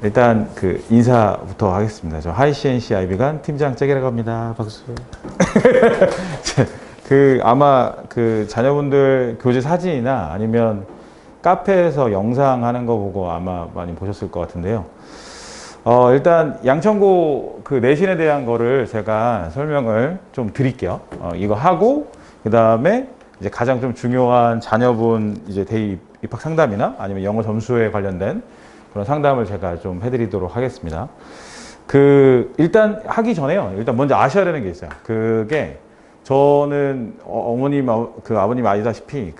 일단 그 인사부터 하겠습니다. 저 하이CNC 아이비관 팀장 잭이라고 합니다. 박수. 그 아마 그 자녀분들 교재 사진이나 아니면 카페에서 영상 하는 거 보고 아마 많이 보셨을 것 같은데요. 일단 양천고 그 내신에 대한 거를 제가 설명을 좀 드릴게요. 이거 하고 그 다음에 이제 가장 좀 중요한 자녀분 이제 대입 입학 상담이나 아니면 영어 점수에 관련된 그런 상담을 제가 좀 해드리도록 하겠습니다. 일단 하기 전에요. 일단 먼저 아셔야 되는 게 있어요. 그게 저는 어머님, 아버님 아시다시피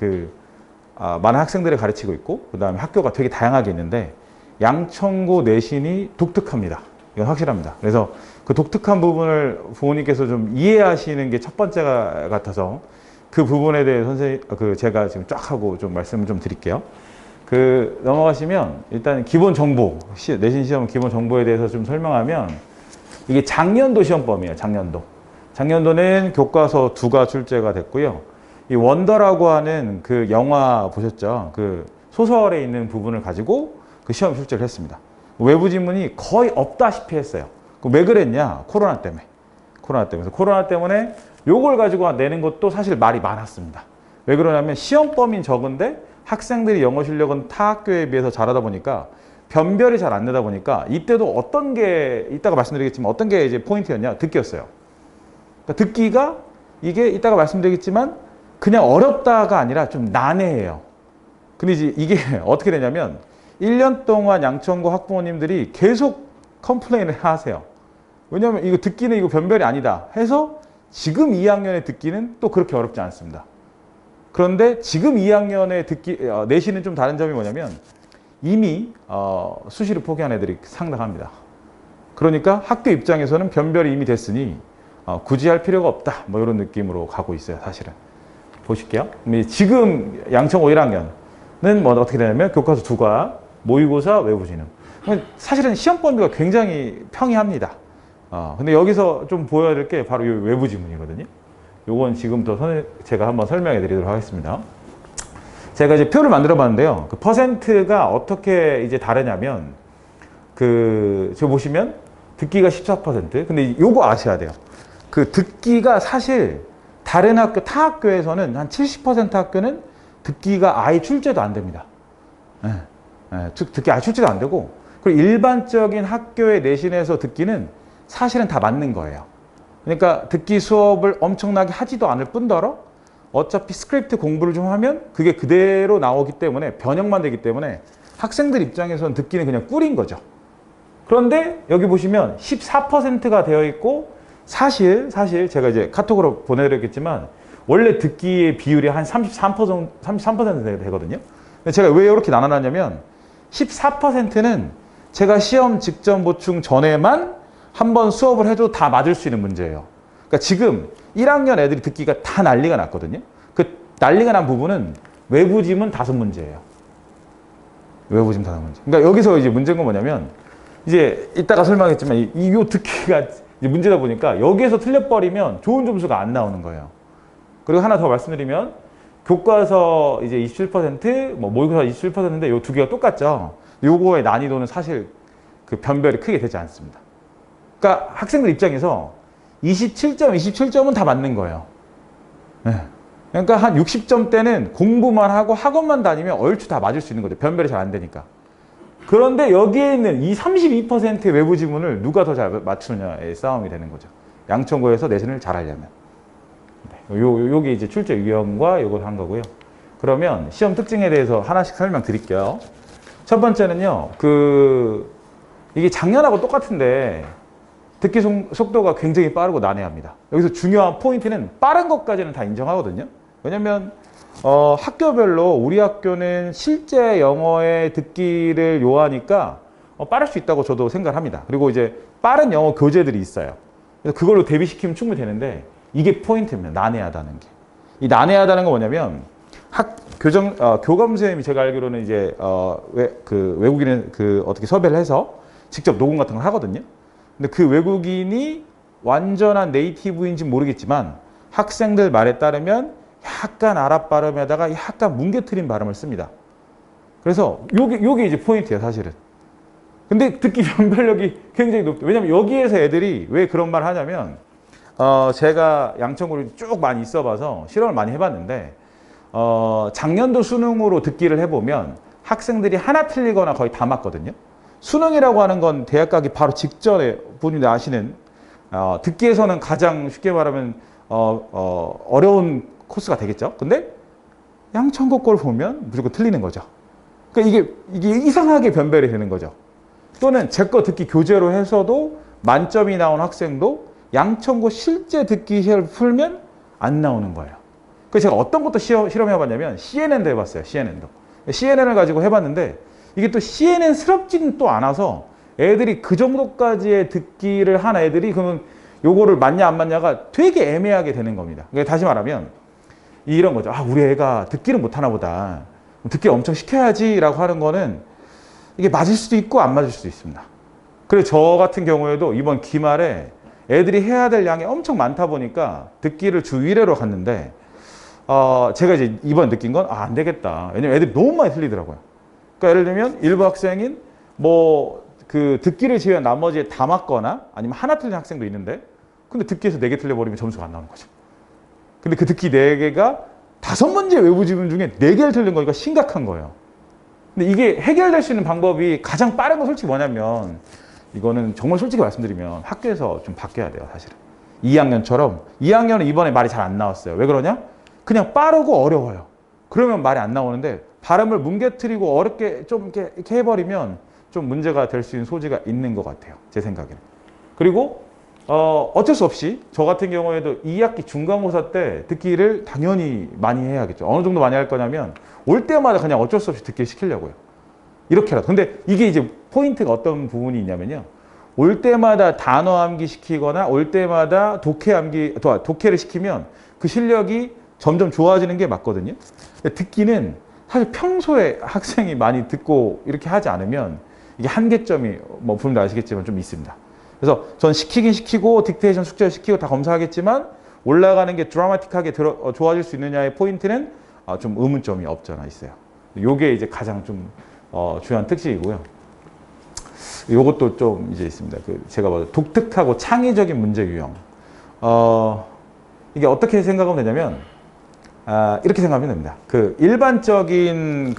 많은 학생들을 가르치고 있고, 그 다음에 학교가 되게 다양하게 있는데, 양천고 내신이 독특합니다. 이건 확실합니다. 그래서 그 독특한 부분을 부모님께서 좀 이해하시는 게 첫 번째 같아서 그 부분에 대해 제가 지금 쫙 하고 좀 말씀을 좀 드릴게요. 넘어가시면 일단 기본 정보, 내신 시험 기본 정보에 대해서 좀 설명하면 이게 작년도 시험범위에요. 작년도는 교과서 2가 출제가 됐고요. 이 원더라고 하는 그 영화 보셨죠? 그 소설에 있는 부분을 가지고 그 시험 출제를 했습니다. 외부 지문이 거의 없다시피 했어요. 왜 그랬냐? 코로나 때문에. 그래서 코로나 때문에 요걸 가지고 내는 것도 사실 말이 많았습니다. 왜 그러냐면 시험 범위는 적은데 학생들이 영어 실력은 타 학교에 비해서 잘하다 보니까 변별이 잘 안 되다 보니까 이때도 어떤 게 이따가 말씀드리겠지만 어떤 게 이제 포인트였냐? 듣기였어요. 그러니까 듣기가 이게 이따가 말씀드리겠지만 그냥 어렵다가 아니라 좀 난해해요. 근데 이제 이게 어떻게 되냐면 1년 동안 양천고 학부모님들이 계속 컴플레인을 하세요. 왜냐하면 이거 듣기는 이거 변별이 아니다 해서 지금 2학년의 듣기는 또 그렇게 어렵지 않습니다. 그런데 지금 2학년의 내신은 좀 다른 점이 뭐냐면 이미 수시를 포기한 애들이 상당합니다. 그러니까 학교 입장에서는 변별이 이미 됐으니 굳이 할 필요가 없다. 뭐 이런 느낌으로 가고 있어요, 사실은. 보실게요. 지금 양천고 1학년은 뭐 어떻게 되냐면 교과서 2과, 모의고사, 외부지능. 사실은 시험 범위가 굉장히 평이합니다. 근데 여기서 좀 보여야 될 게 바로 이 외부 지문이거든요. 요건 지금부터 제가 한번 설명해 드리도록 하겠습니다. 제가 이제 표를 만들어 봤는데요. 그 퍼센트가 어떻게 이제 다르냐면, 지금 보시면 듣기가 14%. 근데 요거 아셔야 돼요. 그 듣기가 사실 다른 학교, 타 학교에서는 한 70% 학교는 듣기가 아예 출제도 안 됩니다. 듣기 아예 출제도 안 되고, 그리고 일반적인 학교의 내신에서 듣기는 사실은 다 맞는 거예요. 그러니까 듣기 수업을 엄청나게 하지도 않을 뿐더러 어차피 스크립트 공부를 좀 하면 그게 그대로 나오기 때문에 변형만 되기 때문에 학생들 입장에서는 듣기는 그냥 꿀인 거죠. 그런데 여기 보시면 14%가 되어 있고 사실 제가 이제 카톡으로 보내드렸겠지만 원래 듣기의 비율이 한 33% 되거든요. 근데 제가 왜 이렇게 나눠놨냐면 14%는 제가 시험 직전 보충 전에만 한번 수업을 해도 다 맞을 수 있는 문제예요. 그러니까 지금 1학년 애들이 듣기가 다 난리가 났거든요. 그 난리가 난 부분은 외부 지문 5문제예요. 외부 지문 5문제. 그러니까 여기서 이제 문제가 뭐냐면 이제 이따가 설명했지만 이 듣기가 이제 문제다 보니까 여기에서 틀려버리면 좋은 점수가 안 나오는 거예요. 그리고 하나 더 말씀드리면 교과서 이제 27%, 뭐 모의고사 27%인데 요 2개가 똑같죠. 요거의 난이도는 사실 그 변별이 크게 되지 않습니다. 그러니까 학생들 입장에서 27점은 다 맞는 거예요. 네. 그러니까 한 60점대는 공부만 하고 학원만 다니면 얼추 다 맞을 수 있는 거죠. 변별이 잘 안 되니까. 그런데 여기에 있는 이 32%의 외부 지문을 누가 더 잘 맞추느냐의 싸움이 되는 거죠. 양천고에서 내신을 잘 하려면. 네. 요게 이제 출제 유형과 요걸 한 거고요. 그러면 시험 특징에 대해서 하나씩 설명드릴게요. 첫 번째는요, 이게 작년하고 똑같은데 듣기 속도가 굉장히 빠르고 난해합니다. 여기서 중요한 포인트는 빠른 것까지는 다 인정하거든요. 왜냐면 학교별로 우리 학교는 실제 영어의 듣기를 요하니까 빠를 수 있다고 저도 생각을 합니다. 그리고 이제 빠른 영어 교재들이 있어요. 그래서 그걸로 대비시키면 충분히 되는데 이게 포인트입니다. 난해하다는 게. 이 난해하다는 건 뭐냐면 교감 선생님이 제가 알기로는 이제 외국인은 어떻게 섭외를 해서 직접 녹음 같은 걸 하거든요. 근데 그 외국인이 완전한 네이티브인지 모르겠지만 학생들 말에 따르면 약간 아랍 발음에다가 약간 뭉개트린 발음을 씁니다. 그래서 요게 이제 포인트예요, 사실은. 근데 듣기 변별력이 굉장히 높대요. 왜냐면 여기에서 애들이 왜 그런 말을 하냐면 제가 양천구를 쭉 많이 있어 봐서 실험을 많이 해봤는데 작년도 수능으로 듣기를 해보면 학생들이 하나 틀리거나 거의 다 맞거든요. 수능이라고 하는 건 대학 가기 바로 직전에 본인이 아시는 듣기에서는 가장 쉽게 말하면 어려운 코스가 되겠죠. 근데 양천구 걸 보면 무조건 틀리는 거죠. 그러니까 이게 이상하게 변별이 되는 거죠. 또는 제 거 듣기 교재로 해서도 만점이 나온 학생도 양천구 실제 듣기 시험을 풀면 안 나오는 거예요. 그래서 제가 어떤 것도 실험해봤냐면 CNN도 해봤어요. CNN도. CNN을 가지고 해봤는데 이게 또 CNN스럽지는 또 않아서 애들이 그 정도까지의 듣기를 한 애들이 그러면 요거를 맞냐 안 맞냐가 되게 애매하게 되는 겁니다. 그러니까 다시 말하면 이런 거죠. 아, 우리 애가 듣기를 못하나 보다. 듣기를 엄청 시켜야지 라고 하는 거는 이게 맞을 수도 있고 안 맞을 수도 있습니다. 그래서 저 같은 경우에도 이번 기말에 애들이 해야 될 양이 엄청 많다 보니까 듣기를 주 1회로 갔는데 제가 이제 이번 느낀 건 안 되겠다. 왜냐면 애들이 너무 많이 틀리더라고요. 그러니까 예를 들면 일부 학생인 그 듣기를 제외한 나머지에 다 맞거나 아니면 하나 틀린 학생도 있는데 근데 듣기에서 4개 틀려버리면 점수가 안 나오는 거죠. 근데 그 듣기 4개가 5문제 외부 지문 중에 4개를 틀린 거니까 심각한 거예요. 근데 이게 해결될 수 있는 방법이 가장 빠른 건 솔직히 뭐냐면 이거는 정말 솔직히 말씀드리면 학교에서 좀 바뀌어야 돼요, 사실은. 2학년처럼 2학년은 이번에 말이 잘 안 나왔어요. 왜 그러냐? 그냥 빠르고 어려워요. 그러면 말이 안 나오는데 발음을 뭉개뜨리고 어렵게 좀 이렇게 해버리면 좀 문제가 될 수 있는 소지가 있는 것 같아요. 제 생각에는. 그리고 어쩔 수 없이 저 같은 경우에도 2학기 중간고사 때 듣기를 당연히 많이 해야겠죠. 어느 정도 많이 할 거냐면 올 때마다 그냥 어쩔 수 없이 듣기 시키려고요. 이렇게라도. 근데 이게 이제 포인트가 어떤 부분이 있냐면요. 올 때마다 단어 암기 시키거나 올 때마다 독해를 시키면 그 실력이 점점 좋아지는 게 맞거든요. 근데 듣기는 사실 평소에 학생이 많이 듣고 이렇게 하지 않으면 이게 한계점이 뭐 부모님도 아시겠지만 좀 있습니다. 그래서 전 시키긴 시키고 딕테이션 숙제를 시키고 다 검사하겠지만 올라가는 게 드라마틱하게 좋아질 수 있느냐의 포인트는 좀 의문점이 없지 않아 있어요. 요게 이제 가장 좀 중요한 특징이고요. 요것도 좀 이제 있습니다. 제가 봐도 독특하고 창의적인 문제 유형. 이게 어떻게 생각하면 되냐면 이렇게 생각하면 됩니다. 일반적인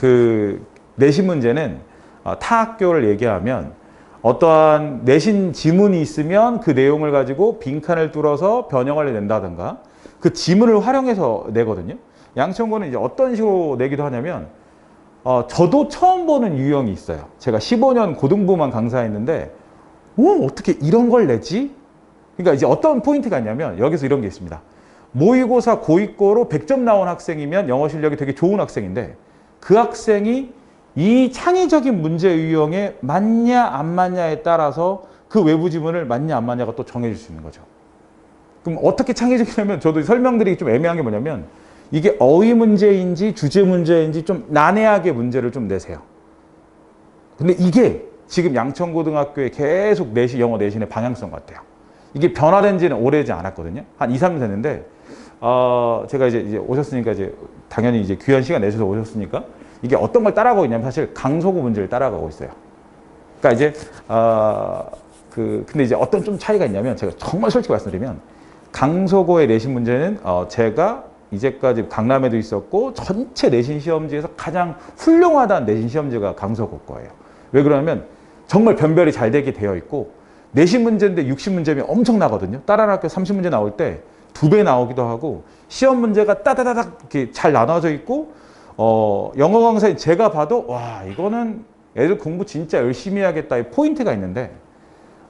내신 문제는 타 학교를 얘기하면 어떠한 내신 지문이 있으면 그 내용을 가지고 빈칸을 뚫어서 변형을 낸다든가 그 지문을 활용해서 내거든요. 양천구는 이제 어떤 식으로 내기도 하냐면 저도 처음 보는 유형이 있어요. 제가 15년 고등부만 강사했는데 어떻게 이런 걸 내지? 그러니까 이제 어떤 포인트가 있냐면 여기서 이런 게 있습니다. 모의고사 고위고로 100점 나온 학생이면 영어 실력이 되게 좋은 학생인데 그 학생이 이 창의적인 문제 유형에 맞냐 안 맞냐에 따라서 그 외부 지문을 맞냐 안 맞냐가 또 정해질 수 있는 거죠. 그럼 어떻게 창의적이냐면 저도 설명드리기 좀 애매한 게 뭐냐면 이게 어휘 문제인지 주제 문제인지 좀 난해하게 문제를 좀 내세요. 근데 이게 지금 양천고등학교에 계속 영어 내신의 방향성 같아요. 이게 변화된 지는 오래지 않았거든요. 한 2, 3년 됐는데 제가 이제 오셨으니까 이제 당연히 이제 귀한 시간 내셔서 오셨으니까 이게 어떤 걸 따라가고 있냐면 사실 강서구 문제를 따라가고 있어요. 그러니까 이제 근데 이제 어떤 좀 차이가 있냐면 제가 정말 솔직히 말씀드리면 강서구의 내신 문제는 제가 이제까지 강남에도 있었고 전체 내신 시험지에서 가장 훌륭하다는 내신 시험지가 강서구 거예요. 왜 그러냐면 정말 변별이 잘 되게 되어 있고 내신 문제인데 60문제면 엄청나거든요. 다른 학교 30문제 나올 때 2배 나오기도 하고 시험 문제가 따다다닥 이렇게 잘 나눠져 있고 영어 강사인 제가 봐도 와 이거는 애들 공부 진짜 열심히 해야겠다의 포인트가 있는데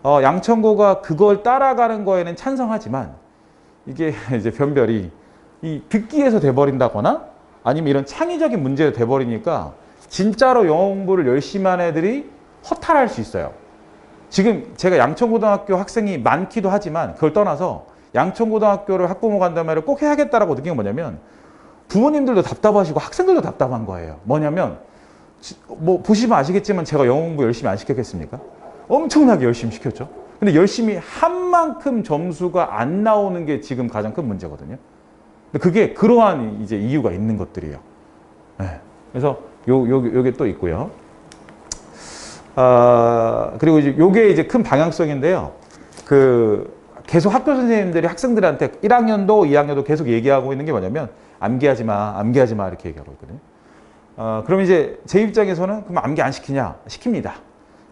양천구가 그걸 따라가는 거에는 찬성하지만 이게 이제 변별이 이 듣기에서 돼버린다거나 아니면 이런 창의적인 문제로 돼버리니까 진짜로 영어 공부를 열심히 하는 애들이 허탈할 수 있어요. 지금 제가 양천고등학교 학생이 많기도 하지만 그걸 떠나서 양천고등학교를 학부모 간담회를 꼭 해야겠다라고 느낀 게 뭐냐면 부모님들도 답답하시고 학생들도 답답한 거예요. 뭐냐면 뭐 보시면 아시겠지만 제가 영어 공부 열심히 안 시켰겠습니까? 엄청나게 열심히 시켰죠. 근데 열심히 한 만큼 점수가 안 나오는 게 지금 가장 큰 문제거든요. 근데 그게 그러한 이제 이유가 있는 것들이에요. 네. 그래서 요게 또 있고요. 그리고 이제 요게 이제 큰 방향성인데요. 계속 학교 선생님들이 학생들한테 1학년도, 2학년도 계속 얘기하고 있는 게 뭐냐면 암기하지 마, 암기하지 마 이렇게 얘기하고 있거든요. 그럼 이제 제 입장에서는 그럼 암기 안 시키냐? 시킵니다.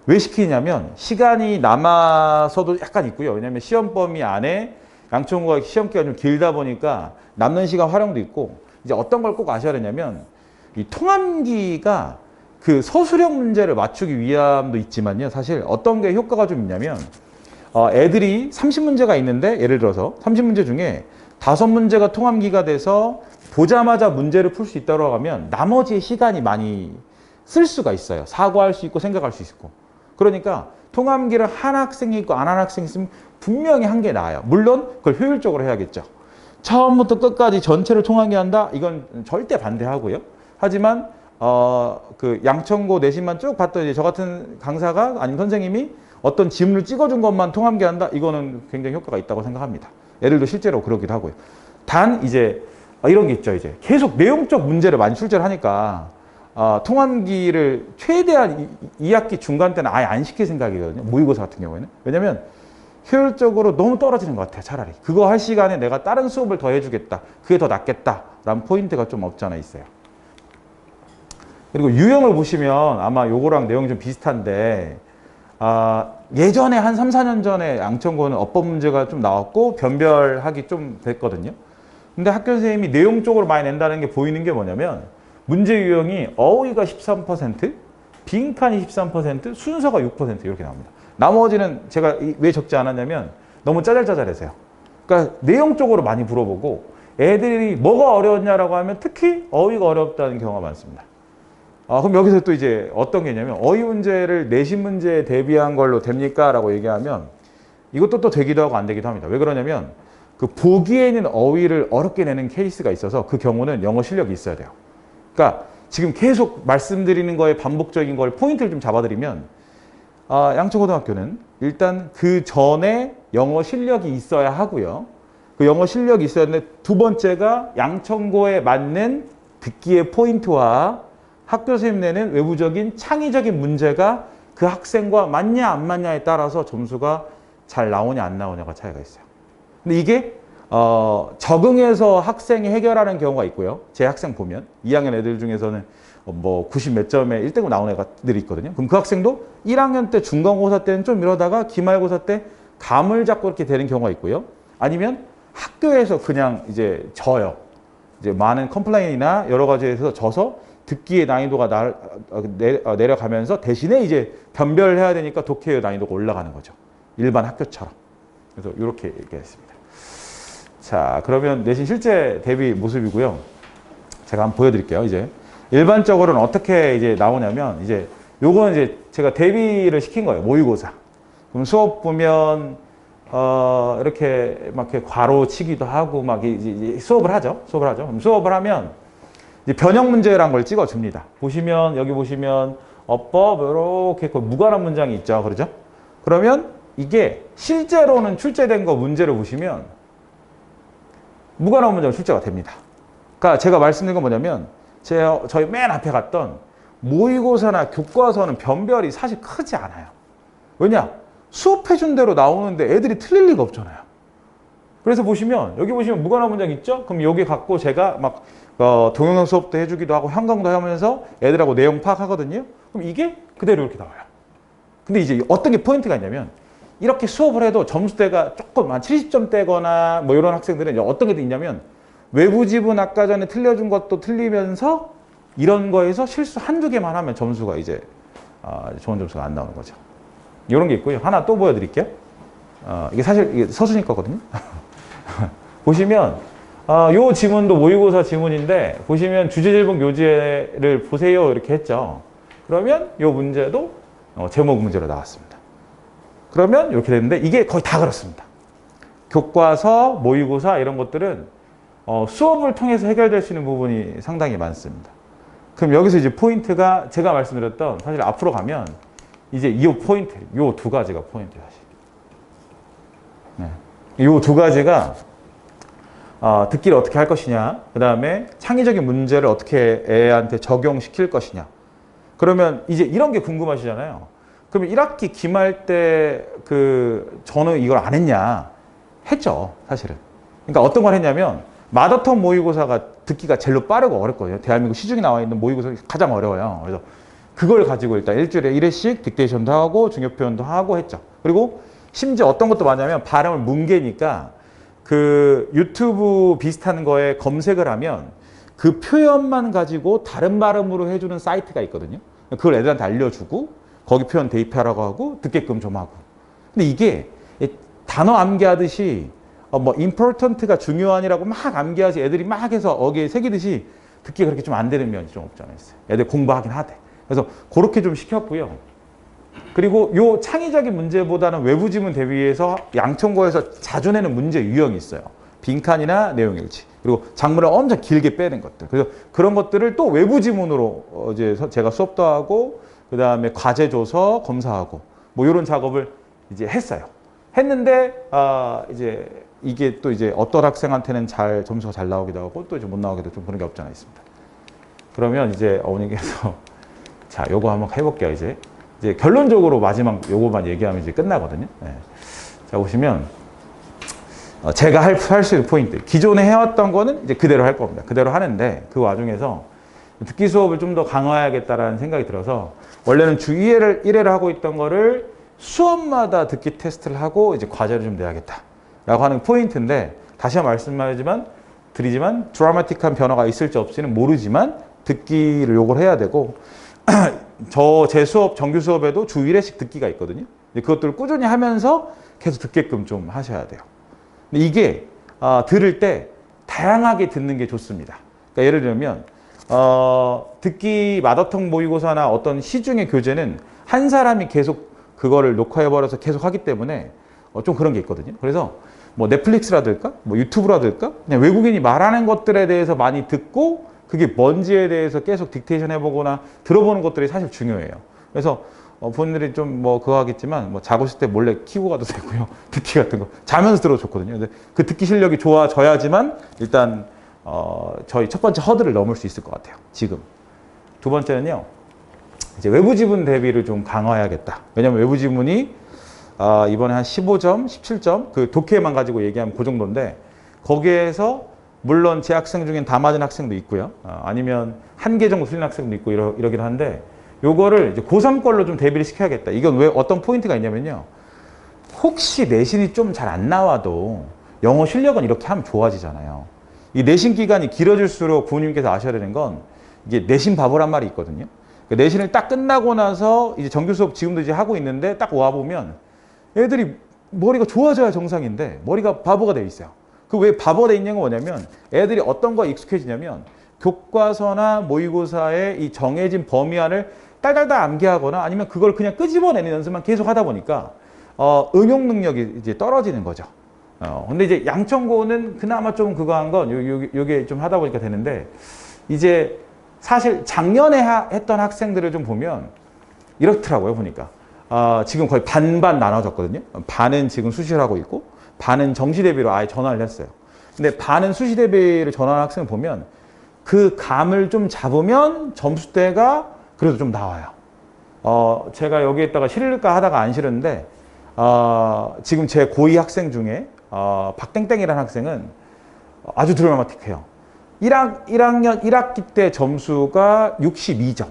왜 시키냐면 시간이 남아서도 약간 있고요. 왜냐하면 시험 범위 안에 양천구가 시험 기간이 좀 길다 보니까 남는 시간 활용도 있고 이제 어떤 걸 꼭 아셔야 되냐면 이 통암기가 그 서술형 문제를 맞추기 위함도 있지만요. 사실 어떤 게 효과가 좀 있냐면 애들이 30문제가 있는데 예를 들어서 30문제 중에 5문제가 통암기가 돼서 보자마자 문제를 풀 수 있다고 하면 나머지 시간이 많이 쓸 수가 있어요. 사고할 수 있고 생각할 수 있고. 그러니까 통암기를 한 학생이 있고 안 한 학생이 있으면 분명히 한 게 나아요. 물론 그걸 효율적으로 해야겠죠. 처음부터 끝까지 전체를 통암기 한다? 이건 절대 반대하고요. 하지만 그 양천고 내신만 쭉 봤더니 저 같은 강사가 아니면 선생님이 어떤 지문을 찍어준 것만 통암기 한다? 이거는 굉장히 효과가 있다고 생각합니다. 애들도 실제로 그러기도 하고요. 단 이제 이런 게 있죠. 이제 계속 내용적 문제를 많이 출제를 하니까 통암기를 최대한 2학기 중간 때는 아예 안 시킬 생각이거든요. 모의고사 같은 경우에는. 왜냐면 효율적으로 너무 떨어지는 것 같아요. 차라리. 그거 할 시간에 내가 다른 수업을 더 해주겠다. 그게 더 낫겠다라는 포인트가 좀 없지 않아 있어요. 그리고 유형을 보시면 아마 요거랑 내용이 좀 비슷한데 예전에 한 3, 4년 전에 양천고는 어법 문제가 좀 나왔고 변별하기 좀 됐거든요. 근데 학교 선생님이 내용 쪽으로 많이 낸다는 게 보이는 게 뭐냐면 문제 유형이 어휘가 13%, 빈칸이 13%, 순서가 6% 이렇게 나옵니다. 나머지는 제가 왜 적지 않았냐면 너무 짜잘짜잘해서요. 그러니까 내용 쪽으로 많이 물어보고 애들이 뭐가 어려웠냐라고 하면 특히 어휘가 어렵다는 경우가 많습니다. 그럼 여기서 또 이제 어떤 게 있냐면 어휘 문제를 내신 문제에 대비한 걸로 됩니까? 라고 얘기하면 이것도 또 되기도 하고 안 되기도 합니다. 왜 그러냐면 그 보기에는 어휘를 어렵게 내는 케이스가 있어서 그 경우는 영어 실력이 있어야 돼요. 그러니까 지금 계속 말씀드리는 거에 반복적인 걸 포인트를 좀 잡아드리면 양천고등학교는 일단 그 전에 영어 실력이 있어야 하고요. 그 영어 실력이 있어야 하는데 두 번째가 양천고에 맞는 듣기의 포인트와 학교 선생님 내는 외부적인 창의적인 문제가 그 학생과 맞냐 안 맞냐에 따라서 점수가 잘 나오냐 안 나오냐가 차이가 있어요. 근데 이게 적응해서 학생이 해결하는 경우가 있고요. 제 학생 보면 2학년 애들 중에서는 뭐 90 몇 점에 1등급 나오는 애들이 있거든요. 그럼 그 학생도 1학년 때 중간고사 때는 좀 이러다가 기말고사 때 감을 잡고 이렇게 되는 경우가 있고요. 아니면 학교에서 그냥 이제 져요. 이제 많은 컴플레인이나 여러 가지에서 져서 듣기의 난이도가 내려가면서 대신에 이제 변별해야 되니까 독해의 난이도가 올라가는 거죠. 일반 학교처럼. 그래서 이렇게 얘기했습니다. 자, 그러면 내신 실제 대비 모습이고요. 제가 한번 보여드릴게요. 이제 일반적으로는 어떻게 이제 나오냐면 이제 요거는 이제 제가 대비를 시킨 거예요. 모의고사. 그럼 수업 보면 이렇게 막 이렇게 괄호 치기도 하고 막 이제 수업을 하죠. 그럼 수업을 하면 이제 변형 문제라는 걸 찍어줍니다. 보시면 여기 보시면 어법 이렇게 무관한 문장이 있죠. 그러죠? 그러면 이게 실제로는 출제된 거 문제를 보시면 무관한 문제가 출제가 됩니다. 그러니까 제가 말씀드린 건 뭐냐면 저희 맨 앞에 갔던 모의고사나 교과서는 변별이 사실 크지 않아요. 왜냐? 수업해준 대로 나오는데 애들이 틀릴 리가 없잖아요. 그래서 보시면 여기 보시면 무관한 문장 있죠? 그럼 여기 갖고 제가 막 동영상 수업도 해주기도 하고 현강도 하면서 애들하고 내용 파악하거든요. 그럼 이게 그대로 이렇게 나와요. 근데 이제 어떤 게 포인트가 있냐면 이렇게 수업을 해도 점수대가 조금 한 70점대거나 뭐 이런 학생들은 이제 어떤 게 있냐면 외부 지문 아까 전에 틀려준 것도 틀리면서 이런 거에서 실수 한두 개만 하면 점수가 이제 좋은 점수가 안 나오는 거죠. 이런 게 있고요. 하나 또 보여드릴게요. 이게 사실 이게 서순이 거거든요. 보시면 요 지문도 모의고사 지문인데 보시면 주제질문 교재를 보세요 이렇게 했죠. 그러면 요 문제도 제목 문제로 나왔습니다. 그러면 이렇게 되는데 이게 거의 다 그렇습니다. 교과서, 모의고사 이런 것들은 수업을 통해서 해결될 수 있는 부분이 상당히 많습니다. 그럼 여기서 이제 포인트가 제가 말씀드렸던 사실 앞으로 가면 이제 이 포인트, 요 두 가지가 포인트예요. 네. 요 두 가지가 듣기를 어떻게 할 것이냐, 그 다음에 창의적인 문제를 어떻게 애한테 적용시킬 것이냐. 그러면 이제 이런 게 궁금하시잖아요. 그러면 1학기 기말 때 저는 이걸 안 했냐? 했죠, 사실은. 그러니까 어떤 걸 했냐면 마더텅 모의고사가 듣기가 제일로 빠르고 어렵거든요. 대한민국 시중에 나와 있는 모의고사 가장 어려워요. 그래서 그걸 가지고 일단 일주일에 1회씩 딕테이션도 하고 중요 표현도 하고 했죠. 그리고 심지어 어떤 것도 많냐면 발음을 뭉개니까 그 유튜브 비슷한 거에 검색을 하면 그 표현만 가지고 다른 발음으로 해주는 사이트가 있거든요. 그걸 애들한테 알려주고 거기 표현 대입하라고 하고 듣게끔 좀 하고. 근데 이게 단어 암기하듯이 뭐 important가 중요한이라고 막 암기하지 애들이 막 해서 어기에 새기듯이 듣기가 그렇게 좀 안 되는 면이 좀 없지 않아 있어요. 애들 공부하긴 하대. 그래서 그렇게 좀 시켰고요. 그리고 요 창의적인 문제보다는 외부 지문 대비해서 양천고에서 자주 내는 문제 유형이 있어요. 빈칸이나 내용일치. 그리고 작문을 엄청 길게 빼는 것들. 그래서 그런 것들을 또 외부 지문으로 이제 제가 수업도 하고 그 다음에 과제 줘서 검사하고 뭐 이런 작업을 이제 했어요. 했는데 이제 이게 또 이제 어떤 학생한테는 점수가 잘 나오기도 하고 또 이제 못 나오기도 좀 그런 게 없지 않아 있습니다. 그러면 이제 어머니께서 자, 요거 한번 해볼게요. 이제 결론적으로 마지막 요거만 얘기하면 이제 끝나거든요. 네. 자, 보시면 제가 할 수 있는 포인트. 기존에 해왔던 거는 이제 그대로 할 겁니다. 그대로 하는데 그 와중에서 듣기 수업을 좀 더 강화해야겠다라는 생각이 들어서 원래는 주 1회를 하고 있던 거를 수업마다 듣기 테스트를 하고 이제 과제를 좀 내야겠다라고 하는 포인트인데 다시 한번 드리지만 드라마틱한 변화가 있을지 없을지는 모르지만 듣기를 요걸 해야 되고 제 수업, 정규 수업에도 주 1회씩 듣기가 있거든요. 그것들을 꾸준히 하면서 계속 듣게끔 좀 하셔야 돼요. 근데 이게 들을 때 다양하게 듣는 게 좋습니다. 그러니까 예를 들면 듣기 마더텅 모의고사나 어떤 시중의 교재는 한 사람이 계속 그거를 녹화해버려서 계속 하기 때문에 좀 그런 게 있거든요. 그래서 뭐 넷플릭스라든가 뭐 유튜브라든가 그냥 외국인이 말하는 것들에 대해서 많이 듣고 그게 뭔지에 대해서 계속 딕테이션 해보거나 들어보는 것들이 사실 중요해요. 그래서 본인들이 좀 뭐 그거 하겠지만 뭐 자고 있을 때 몰래 키고 가도 되고요. 듣기 같은 거 자면서 들어도 좋거든요. 근데 그 듣기 실력이 좋아져야지만 일단 저희 첫 번째 허들을 넘을 수 있을 것 같아요. 지금. 두 번째는요. 이제 외부 지문 대비를 좀 강화해야겠다. 왜냐면 외부 지문이 이번에 한 15점, 17점 그 독해만 가지고 얘기하면 그 정도인데 거기에서 물론 제 학생 중엔 다 맞은 학생도 있고요. 아니면 한 개 정도 틀린 학생도 있고 이러긴 한데 요거를 이제 고3 걸로 좀 대비를 시켜야겠다. 이건 왜 어떤 포인트가 있냐면요. 혹시 내신이 좀 잘 안 나와도 영어 실력은 이렇게 하면 좋아지잖아요. 이 내신 기간이 길어질수록 부모님께서 아셔야 되는 건 이게 내신 바보란 말이 있거든요. 내신을 딱 끝나고 나서 이제 정규 수업 지금도 이제 하고 있는데 딱 와보면 애들이 머리가 좋아져야 정상인데 머리가 바보가 돼 있어요. 그 왜 바보가 돼 있는 건 뭐냐면 애들이 어떤 거에 익숙해지냐면 교과서나 모의고사의 이 정해진 범위 안을 딸딸딸 암기하거나 아니면 그걸 그냥 끄집어내는 연습만 계속 하다 보니까 응용 능력이 이제 떨어지는 거죠. 근데 이제 양천고는 그나마 좀 그거 한 건 요게 좀 하다 보니까 되는데 이제 사실 작년에 했던 학생들을 좀 보면 이렇더라고요, 보니까. 지금 거의 반반 나눠졌거든요. 반은 지금 수시를 하고 있고 반은 정시 대비로 아예 전환을 했어요. 근데 반은 수시 대비를 전환한 학생을 보면 그 감을 좀 잡으면 점수대가 그래도 좀 나와요. 제가 여기에다가 실을까 하다가 안 실었는데 지금 제 고2 학생 중에 박땡땡이라는 학생은 아주 드라마틱해요. 1학기 때 점수가 62점.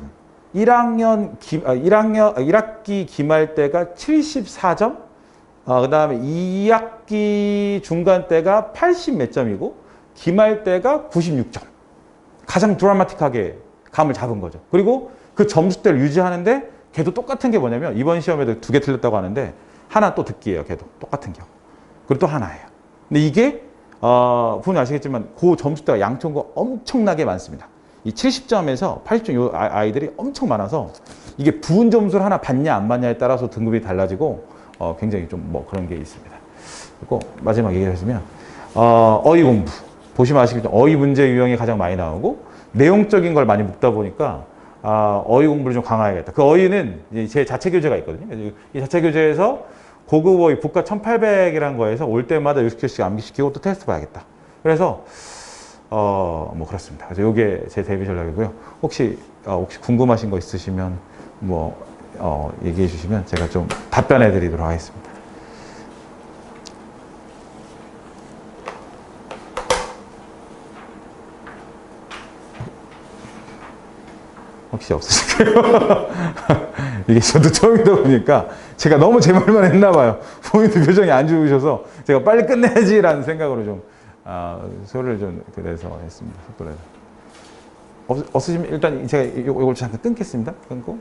1학기 기말 때가 74점. 그 다음에 2학기 중간 때가 80 몇 점이고 기말 때가 96점. 가장 드라마틱하게 감을 잡은 거죠. 그리고 그 점수대를 유지하는데 걔도 똑같은 게 뭐냐면 이번 시험에도 2개 틀렸다고 하는데 하나 또 듣기예요. 걔도 똑같은 경우. 그리고 또 하나예요. 근데 이게 부모님 아시겠지만 그 점수대가 양천고 엄청나게 많습니다. 이 70점에서 80점 요 아이들이 엄청 많아서 이게 부분 점수를 하나 받냐 안 받냐에 따라서 등급이 달라지고 굉장히 좀 뭐 그런 게 있습니다. 그리고 마지막 얘기를 하시면 어휘 공부 보시면 아시겠지만 어휘 문제 유형이 가장 많이 나오고 내용적인 걸 많이 묻다 보니까 어휘 공부를 좀 강화해야겠다. 그 어휘는 제 자체 교재가 있거든요. 이 자체 교재에서 고급 어휘 국가 1800이라는 거에서 올 때마다 60개씩 암기시키고 또 테스트 봐야겠다. 그래서 뭐 그렇습니다. 그래서 이게 제 대비 전략이고요. 혹시 궁금하신 거 있으시면 뭐 얘기해 주시면 제가 좀 답변해 드리도록 하겠습니다. 혹시 없으실까요? 이게 저도 처음이다 보니까 제가 너무 제 말만 했나 봐요. 본인도 표정이 안 좋으셔서 제가 빨리 끝내야지라는 생각으로 좀 소리를 좀 그래서 했습니다. 속도를. 없으시면 일단 제가 이걸 잠깐 끊겠습니다. 끊고.